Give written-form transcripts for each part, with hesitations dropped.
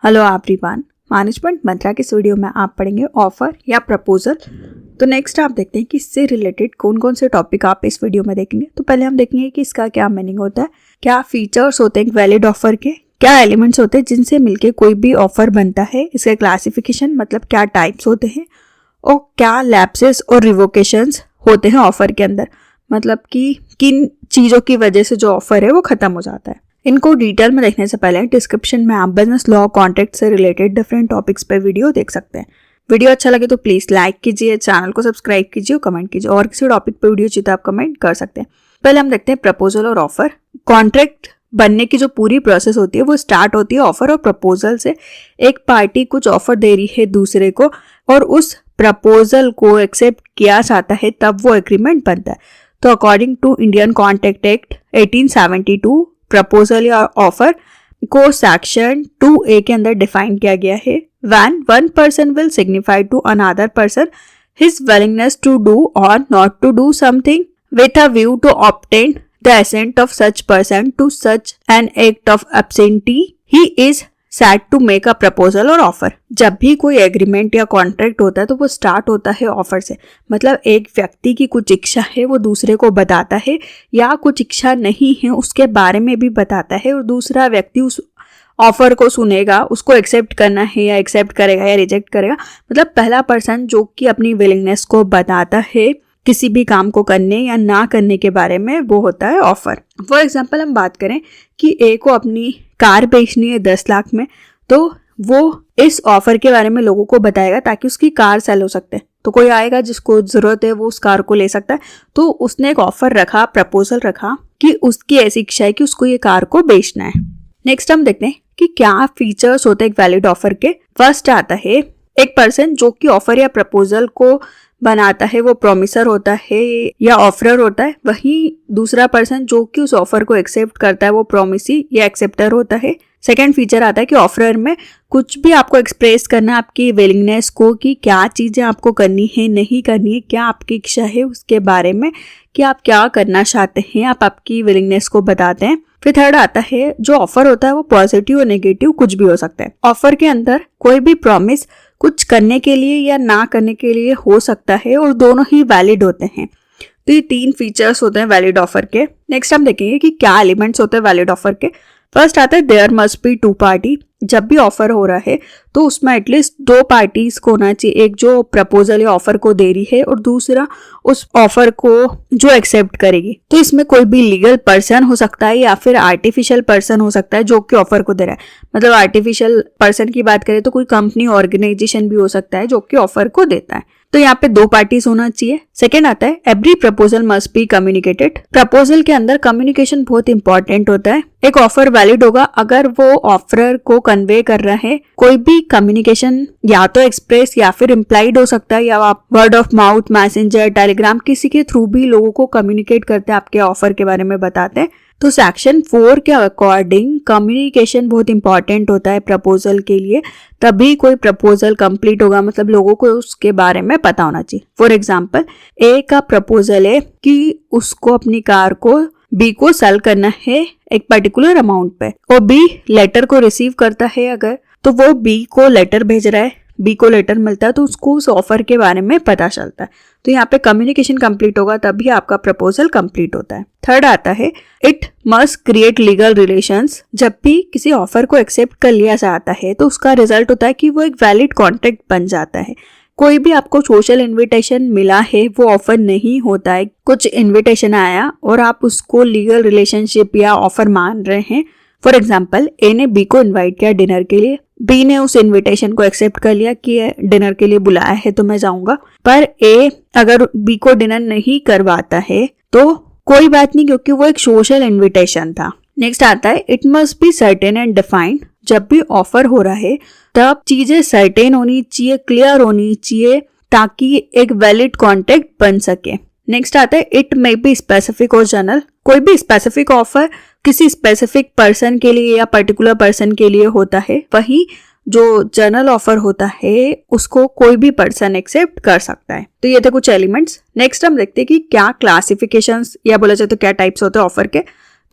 Hello everyone, management मंत्रा के इस video में आप पढ़ेंगे ऑफर या प्रपोजल। तो नेक्स्ट आप देखते हैं कि इससे रिलेटेड कौन कौन से टॉपिक आप इस वीडियो में देखेंगे। तो पहले हम देखेंगे कि इसका क्या मीनिंग होता है, क्या फीचर्स होते हैं वैलिड ऑफर के, क्या एलिमेंट्स होते हैं जिनसे मिलके कोई भी ऑफर बनता है, इसके क्लासिफिकेशन मतलब क्या टाइप्स होते हैं, और क्या लैप्सेस और रिवोकेशंस होते हैं ऑफर के अंदर, मतलब कि किन चीज़ों की वजह से जो ऑफर है वो ख़त्म हो जाता है। इनको डिटेल में देखने से पहले डिस्क्रिप्शन में आप बिजनेस लॉ कॉन्ट्रैक्ट से रिलेटेड डिफरेंट टॉपिक्स पे वीडियो देख सकते हैं। वीडियो अच्छा लगे तो प्लीज़ लाइक कीजिए, चैनल को सब्सक्राइब कीजिए और कमेंट कीजिए, और किसी टॉपिक पे वीडियो चाहिए तो आप कमेंट कर सकते हैं। पहले हम देखते हैं प्रपोजल और ऑफर। कॉन्ट्रैक्ट बनने की जो पूरी प्रोसेस होती है वो स्टार्ट होती है ऑफर और प्रपोजल से। एक पार्टी कुछ ऑफर दे रही है दूसरे को और उस प्रपोजल को एक्सेप्ट किया जाता है, तब वो एग्रीमेंट बनता है। तो according to Indian contract act 1872 proposal या ऑफर को सेक्शन 2A के अंदर डिफाइन किया गया है। When one person will signify to another person his willingness to do or not to do something with a view to obtain the assent of such person to such an act of absentee, he is said to make a proposal or offer। जब भी कोई agreement या contract होता है तो वो start होता है ऑफर से, मतलब एक व्यक्ति की कुछ इच्छा है वो दूसरे को बताता है, या कुछ इच्छा नहीं है उसके बारे में भी बताता है, और दूसरा व्यक्ति उस ऑफर को सुनेगा, उसको एक्सेप्ट करना है या एक्सेप्ट करेगा या रिजेक्ट करेगा। मतलब पहला पर्सन जो कि अपनी विलिंगनेस को बताता है किसी भी काम को करने या ना करने के बारे में, वो होता है ऑफर। फॉर एग्जाम्पल हम बात करें कि ए को अपनी कार बेचनी है 10 लाख में, तो वो इस ऑफर के बारे में लोगों को बताएगा ताकि उसकी कार सेल हो सकते हैं। तो कोई आएगा जिसको ज़रूरत है वो उस कार को ले सकता है, तो उसने एक ऑफर रखा, प्रपोजल रखा कि उसकी ऐसी इच्छा है कि उसको ये कार को बेचना है। नेक्स्ट हम देखते हैं कि क्या फीचर्स होते हैं एक वैलिड ऑफर के। फर्स्ट आता है एक पर्सन जो कि ऑफर या प्रपोजल को बनाता है वो प्रोमिसर होता है या ऑफरर होता है, वहीं दूसरा पर्सन जो कि उस ऑफर को एक्सेप्ट करता है वो प्रोमिसी या एक्सेप्टर होता है। सेकंड फीचर आता है कि ऑफरर में कुछ भी आपको एक्सप्रेस करना है आपकी विलिंगनेस को, कि क्या चीज़ें आपको करनी है नहीं करनी है, क्या आपकी इच्छा है उसके बारे में, कि आप क्या करना चाहते हैं, आप आपकी विलिंगनेस को बताते हैं। फिर थर्ड आता है जो ऑफर होता है वो पॉजिटिव और नेगेटिव कुछ भी हो सकता है। ऑफर के अंदर कोई भी प्रॉमिस कुछ करने के लिए या ना करने के लिए हो सकता है और दोनों ही वैलिड होते हैं। तो ये 3 फीचर्स होते हैं वैलिड ऑफर के। नेक्स्ट हम देखेंगे कि क्या एलिमेंट्स होते हैं वैलिड ऑफर के। फर्स्ट आता है देयर मस्ट बी 2 पार्टी। जब भी ऑफर हो रहा है तो उसमें एटलीस्ट 2 पार्टीज को होना चाहिए, एक जो प्रपोजल या ऑफर को दे रही है और दूसरा उस ऑफर को जो एक्सेप्ट करेगी। तो इसमें कोई भी लीगल पर्सन हो सकता है या फिर आर्टिफिशियल पर्सन हो सकता है जो कि ऑफर को दे रहा है। मतलब आर्टिफिशियल पर्सन की बात करें तो कोई कंपनी ऑर्गेनाइजेशन भी हो सकता है जो कि ऑफर को देता है। तो यहाँ पे 2 पार्टीज होना चाहिए। सेकेंड आता है every proposal must be communicated. Proposal के अंदर कम्युनिकेशन बहुत इंपॉर्टेंट होता है। एक ऑफर वैलिड होगा अगर वो ऑफरर को कन्वे कर रहा है। कोई भी कम्युनिकेशन या तो एक्सप्रेस या फिर इम्प्लाइड हो सकता है, या आप word of mouth, messenger, Telegram, किसी के थ्रू भी लोगों को कम्युनिकेट करते हैं, आपके ऑफर के बारे में बताते हैं। तो सेक्शन 4 के अकॉर्डिंग कम्युनिकेशन बहुत इंपॉर्टेंट होता है प्रपोजल के लिए, तभी कोई प्रपोजल कंप्लीट होगा, मतलब लोगों को उसके बारे में पता होना चाहिए। फॉर एग्जांपल ए का प्रपोजल है कि उसको अपनी कार को बी को सेल करना है एक पर्टिकुलर अमाउंट पे, और बी लेटर को रिसीव करता है अगर, तो वो बी को लेटर भेज रहा है, बी को लेटर मिलता है तो उसको उस ऑफर के बारे में पता चलता है। तो यहाँ पे कम्युनिकेशन कंप्लीट होगा तभी आपका प्रपोजल कंप्लीट होता है। थर्ड आता है it must create legal relations. जब भी किसी ऑफर को एक्सेप्ट कर लिया जाता है तो उसका रिजल्ट होता है कि वो एक वैलिड कॉन्ट्रैक्ट बन जाता है। कोई भी आपको सोशल इन्विटेशन मिला है वो ऑफर नहीं होता है। कुछ इन्विटेशन आया और आप उसको लीगल रिलेशनशिप या ऑफर मान रहे हैं। फॉर एग्जाम्पल ए ने बी को इन्वाइट किया डिनर के लिए, बी ने उस इनविटेशन को एक्सेप्ट कर लिया कि डिनर के लिए बुलाया है तो मैं जाऊंगा, पर ए अगर बी को डिनर नहीं करवाता है तो कोई बात नहीं, क्योंकि वो एक सोशल इनविटेशन था। नेक्स्ट आता है it must be certain and defined. जब भी ऑफर हो रहा है तब चीजें सर्टेन होनी चाहिए, क्लियर होनी चाहिए, ताकि एक वैलिड कॉन्ट्रैक्ट बन सके। नेक्स्ट आता है इट मे बी स्पेसिफिक और जनरल। कोई भी स्पेसिफिक ऑफर किसी स्पेसिफिक पर्सन के लिए या पर्टिकुलर पर्सन के लिए होता है, वही जो जनरल ऑफर होता है उसको कोई भी पर्सन एक्सेप्ट कर सकता है। तो ये थे कुछ एलिमेंट्स। नेक्स्ट हम देखते हैं कि क्या क्लासिफिकेशंस या बोला जाए तो क्या टाइप्स होते हैं ऑफर के।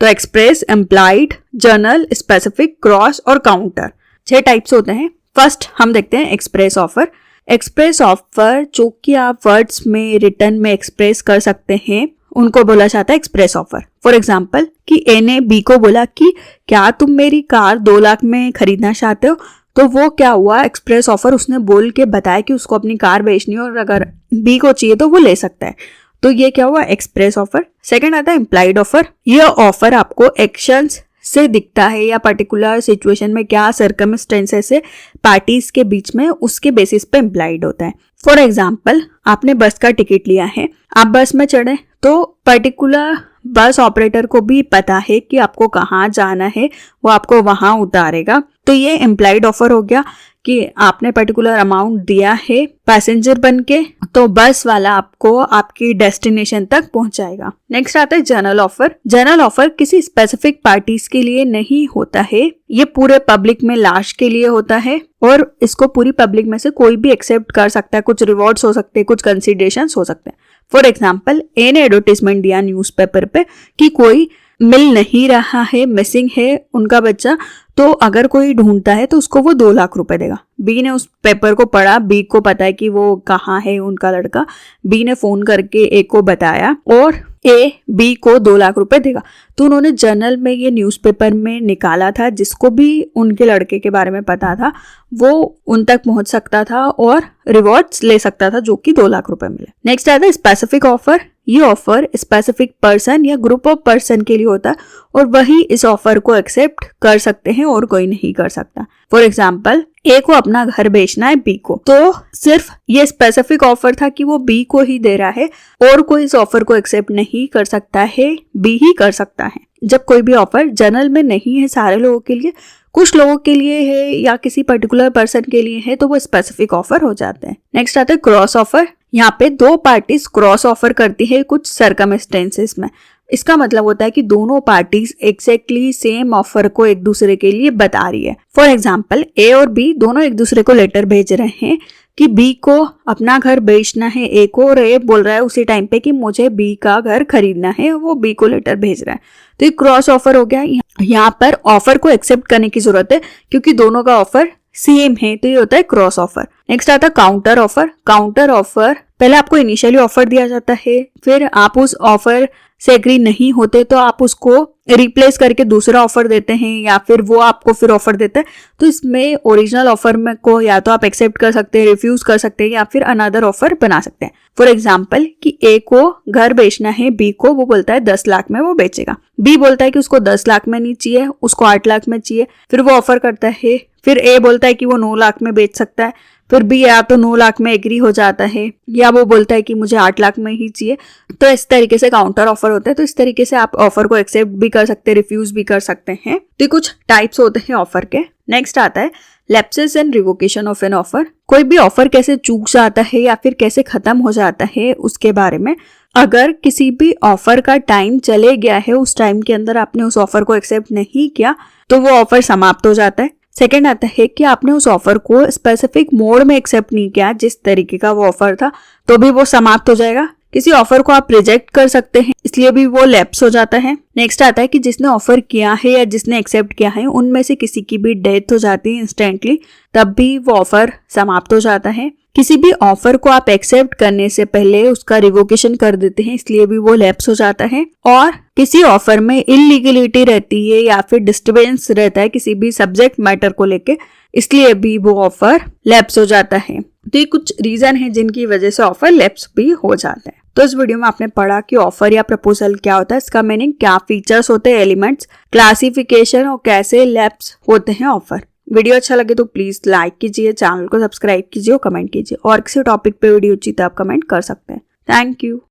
तो express, implied, general, specific, cross और काउंटर। 6 टाइप्स होते हैं। फर्स्ट हम देखते हैं एक्सप्रेस ऑफर। एक्सप्रेस ऑफर जो कि आप वर्ड्स में रिटर्न में एक्सप्रेस कर सकते हैं उनको बोला जाता है एक्सप्रेस ऑफर। फॉर एग्जाम्पल कि ए ने बी को बोला कि क्या तुम मेरी कार 2 लाख में खरीदना चाहते हो, तो वो क्या हुआ, एक्सप्रेस ऑफर उसने बोल के बताया कि उसको अपनी कार बेचनी है और अगर बी को चाहिए तो वो ले सकता है, तो ये क्या हुआ, एक्सप्रेस ऑफर। सेकंड आता है इम्प्लाइड ऑफर। यह ऑफर आपको एक्शंस से दिखता है या पर्टिकुलर सिचुएशन में क्या सर्कमस्टेंसेस है पार्टीज के बीच में, उसके बेसिस पे इम्प्लाइड होता है। फॉर एग्जाम्पल आपने बस का टिकट लिया है, आप बस में चढ़े तो पर्टिकुलर बस ऑपरेटर को भी पता है कि आपको कहाँ जाना है, वो आपको वहां उतारेगा, तो ये इम्प्लाइड ऑफर हो गया कि आपने पर्टिकुलर अमाउंट दिया है पैसेंजर बन के, तो बस वाला आपको आपकी डेस्टिनेशन तक पहुंचाएगा। नेक्स्ट आता है जनरल ऑफर। जनरल ऑफर किसी स्पेसिफिक पार्टीज के लिए नहीं होता है, ये पूरे पब्लिक में लार्ज के लिए होता है और इसको पूरी पब्लिक में से कोई भी एक्सेप्ट कर सकता है। कुछ रिवॉर्ड्स हो सकते हैं, कुछ कंसिडरेशंस हो सकते हैं। फॉर एग्जाम्पल ए ने एडवर्टीजमेंट दिया न्यूज़पेपर पे कि कोई मिल नहीं रहा है, मिसिंग है उनका बच्चा, तो अगर कोई ढूंढता है तो उसको वो 2 लाख रुपए देगा। बी ने उस पेपर को पढ़ा, बी को पता है कि वो कहाँ है उनका लड़का, बी ने फोन करके ए को बताया और ए बी को 2 लाख रुपए देगा। तो उन्होंने जर्नल में ये न्यूज़पेपर में निकाला था, जिसको भी उनके लड़के के बारे में पता था वो उन तक पहुंच सकता था और रिवॉर्ड्स ले सकता था, जो कि 2 लाख रुपए मिले। नेक्स्ट आता है स्पेसिफिक ऑफर। ये ऑफर स्पेसिफिक पर्सन या ग्रुप ऑफ पर्सन के लिए होता है और वही इस ऑफर को एक्सेप्ट कर सकते हैं और कोई नहीं कर सकता। फॉर एग्जाम्पल ए को अपना घर बेचना है बी को, तो सिर्फ ये स्पेसिफिक ऑफर था कि वो बी को ही दे रहा है और कोई इस ऑफर को एक्सेप्ट नहीं कर सकता है, बी ही कर सकता है। जब कोई भी ऑफर जनरल में नहीं है सारे लोगों के लिए, कुछ लोगों के लिए है या किसी पर्टिकुलर पर्सन के लिए है, तो वो स्पेसिफिक ऑफर हो जाते हैं। नेक्स्ट आता है क्रॉस ऑफर। यहाँ पे 2 पार्टीज क्रॉस ऑफर करती है कुछ सर्कमस्टेंसेस में। इसका मतलब होता है कि दोनों पार्टीज एक्जैक्टली सेम ऑफर को एक दूसरे के लिए बता रही है। फॉर एग्जाम्पल ए और बी दोनों एक दूसरे को लेटर भेज रहे हैं कि बी को अपना घर बेचना है ए को, और ए बोल रहा है उसी टाइम पे कि मुझे बी का घर खरीदना है, वो बी को लेटर भेज रहा है, तो ये क्रॉस ऑफर हो गया। यहाँ पर ऑफर को एक्सेप्ट करने की जरूरत है क्योंकि दोनों का ऑफर सेम है, तो ये होता है क्रॉस ऑफर। नेक्स्ट आता है काउंटर ऑफर। काउंटर ऑफर, पहले आपको इनिशियली ऑफर दिया जाता है, फिर आप उस ऑफर से एग्री नहीं होते तो आप उसको रिप्लेस करके दूसरा ऑफर देते हैं या फिर वो आपको फिर ऑफर देता है। तो इसमें ओरिजिनल ऑफर में को या तो आप एक्सेप्ट कर सकते हैं, रिफ्यूज कर सकते हैं या फिर अनदर ऑफर बना सकते हैं। फॉर एग्जाम्पल कि ए को घर बेचना है बी को, वो बोलता है 10 लाख में वो बेचेगा। बी बोलता है कि उसको 10 लाख में नहीं चाहिए, उसको 8 लाख में चाहिए। फिर वो ऑफर करता है, फिर ए बोलता है कि वो 9 लाख में बेच सकता है, फिर बी या तो 9 लाख में एग्री हो जाता है या वो बोलता है कि मुझे 8 लाख में ही चाहिए। तो इस तरीके से काउंटर ऑफर होते हैं। तो इस तरीके से आप ऑफर को एक्सेप्ट भी कर सकते हैं, रिफ्यूज भी कर सकते हैं। तो कुछ टाइप्स होते हैं ऑफर के। नेक्स्ट आता है lapses and revocation of an offer. कोई भी ऑफर कैसे चूक जाता है या फिर कैसे खत्म हो जाता है उसके बारे में। अगर किसी भी ऑफर का टाइम चले गया है, उस टाइम के अंदर आपने उस ऑफर को एक्सेप्ट नहीं किया, तो वो ऑफर समाप्त हो जाता है। सेकेंड आता है कि आपने उस ऑफर को स्पेसिफिक मोड में एक्सेप्ट नहीं किया जिस तरीके का वो ऑफर था, तो भी वो समाप्त हो जाएगा। किसी ऑफर को आप रिजेक्ट कर सकते हैं, इसलिए भी वो लैप्स हो जाता है। नेक्स्ट आता है कि जिसने ऑफर किया है या जिसने एक्सेप्ट किया है उनमें से किसी की भी डेथ हो जाती है इंस्टेंटली, तब भी वो ऑफर समाप्त हो जाता है। किसी भी ऑफर को आप एक्सेप्ट करने से पहले उसका रिवोकेशन कर देते हैं, इसलिए भी वो लैप्स हो जाता है। और किसी ऑफर में इलीगलिटी रहती है या फिर डिस्टर्बेंस रहता है किसी भी सब्जेक्ट मैटर को लेके, इसलिए भी वो ऑफर लैप्स हो जाता है। तो ये कुछ रीजन है जिनकी वजह से ऑफर लैप्स भी हो जाता है। तो इस वीडियो में आपने पढ़ा कि ऑफर या प्रपोजल क्या होता है, इसका मीनिंग, क्या फीचर्स होते हैं, एलिमेंट्स, क्लासिफिकेशन और कैसे लैप्स होते हैं ऑफर। वीडियो अच्छा लगे तो प्लीज लाइक कीजिए, चैनल को सब्सक्राइब कीजिए और कमेंट कीजिए। और किसी टॉपिक पे वीडियो चाहिए तो आप कमेंट कर सकते हैं। Thank you.